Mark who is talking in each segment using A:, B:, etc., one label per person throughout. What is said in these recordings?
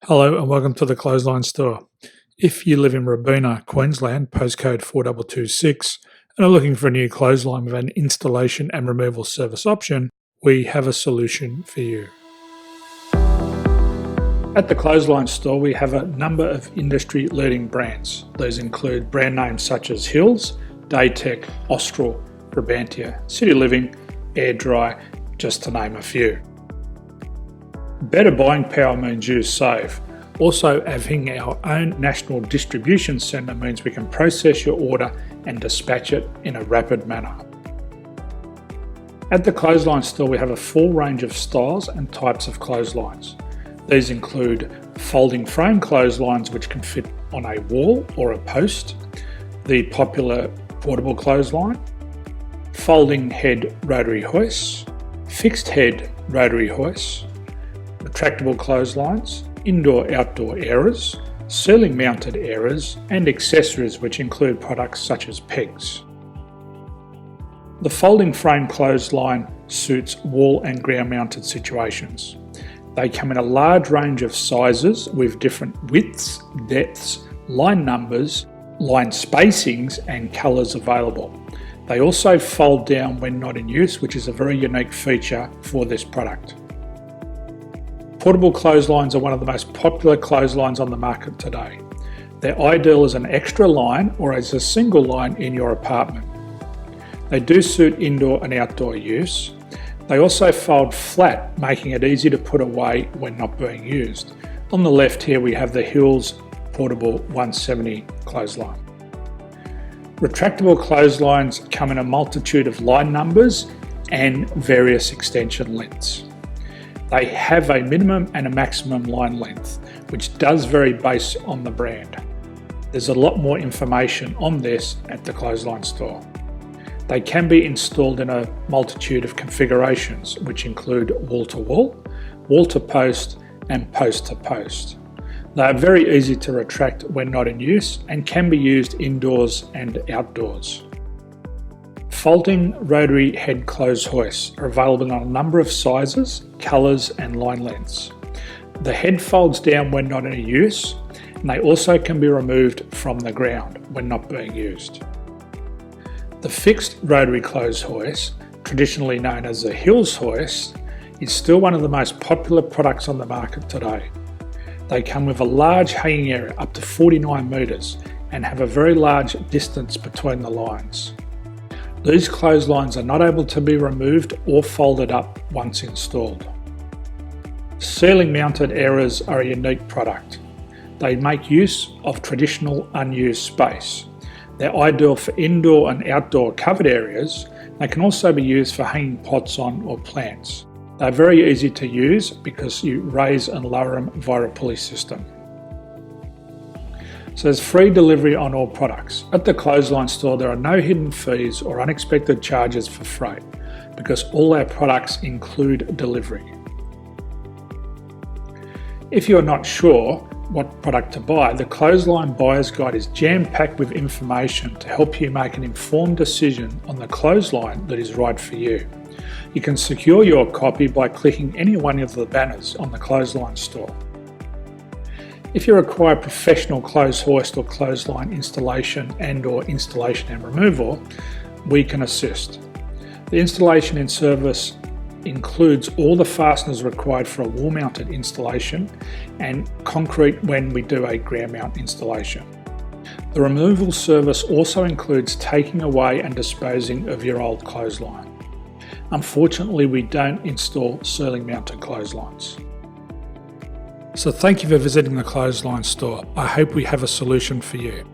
A: Hello and welcome to the Clothesline Store. If you live in Robina, Queensland, postcode 4226, and are looking for a new clothesline with an installation and removal service option, we have a solution for you. At the Clothesline Store, we have a number of industry-leading brands. These include brand names such as Hills, Daytech, Austral, Brabantia, City Living, Air Dry, just to name a few. Better buying power means you save. Also, having our own national distribution centre means we can process your order and dispatch it in a rapid manner. At the Clothesline Store, we have a full range of styles and types of clotheslines. These include folding frame clotheslines which can fit on a wall or a post, the popular portable clothesline, folding head rotary hoists, fixed head rotary hoists, retractable clotheslines, indoor-outdoor airers, ceiling-mounted airers, and accessories which include products such as pegs. The folding frame clothesline suits wall and ground-mounted situations. They come in a large range of sizes with different widths, depths, line numbers, line spacings, and colours available. They also fold down when not in use, which is a very unique feature for this product. Portable clotheslines are one of the most popular clotheslines on the market today. They're ideal as an extra line or as a single line in your apartment. They do suit indoor and outdoor use. They also fold flat, making it easy to put away when not being used. On the left here we have the Hills Portable 170 clothesline. Retractable clotheslines come in a multitude of line numbers and various extension lengths. They have a minimum and a maximum line length, which does vary based on the brand. There's a lot more information on this at the Clothesline Store. They can be installed in a multitude of configurations, which include wall-to-wall, wall-to-post, and post-to-post. They are very easy to retract when not in use and can be used indoors and outdoors. Folding rotary head clothes hoists are available in a number of sizes, colours and line lengths. The head folds down when not in use, and they also can be removed from the ground when not being used. The fixed rotary clothes hoist, traditionally known as the Hills hoist, is still one of the most popular products on the market today. They come with a large hanging area up to 49 metres and have a very large distance between the lines. These clotheslines are not able to be removed or folded up once installed. Ceiling mounted airers are a unique product. They make use of traditional unused space. They're ideal for indoor and outdoor covered areas. They can also be used for hanging pots on or plants. They're very easy to use because you raise and lower them via a pulley system. So there's free delivery on all products. At the Clothesline Store, there are no hidden fees or unexpected charges for freight because all our products include delivery. If you're not sure what product to buy, the Clothesline Buyer's Guide is jam-packed with information to help you make an informed decision on the clothesline that is right for you. You can secure your copy by clicking any one of the banners on the Clothesline Store. If you require professional clothes hoist or clothesline installation and/or installation and removal, we can assist. The installation and service includes all the fasteners required for a wall-mounted installation and concrete when we do a ground mount installation. The removal service also includes taking away and disposing of your old clothesline. Unfortunately, we don't install ceiling-mounted clotheslines. So thank you for visiting the Clothesline Store. I hope we have a solution for you.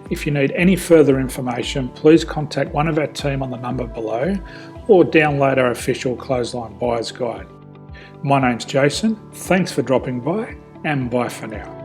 A: If you need any further information, please contact one of our team on the number below or download our official Clothesline Buyer's Guide. My name's Jason, thanks for dropping by and bye for now.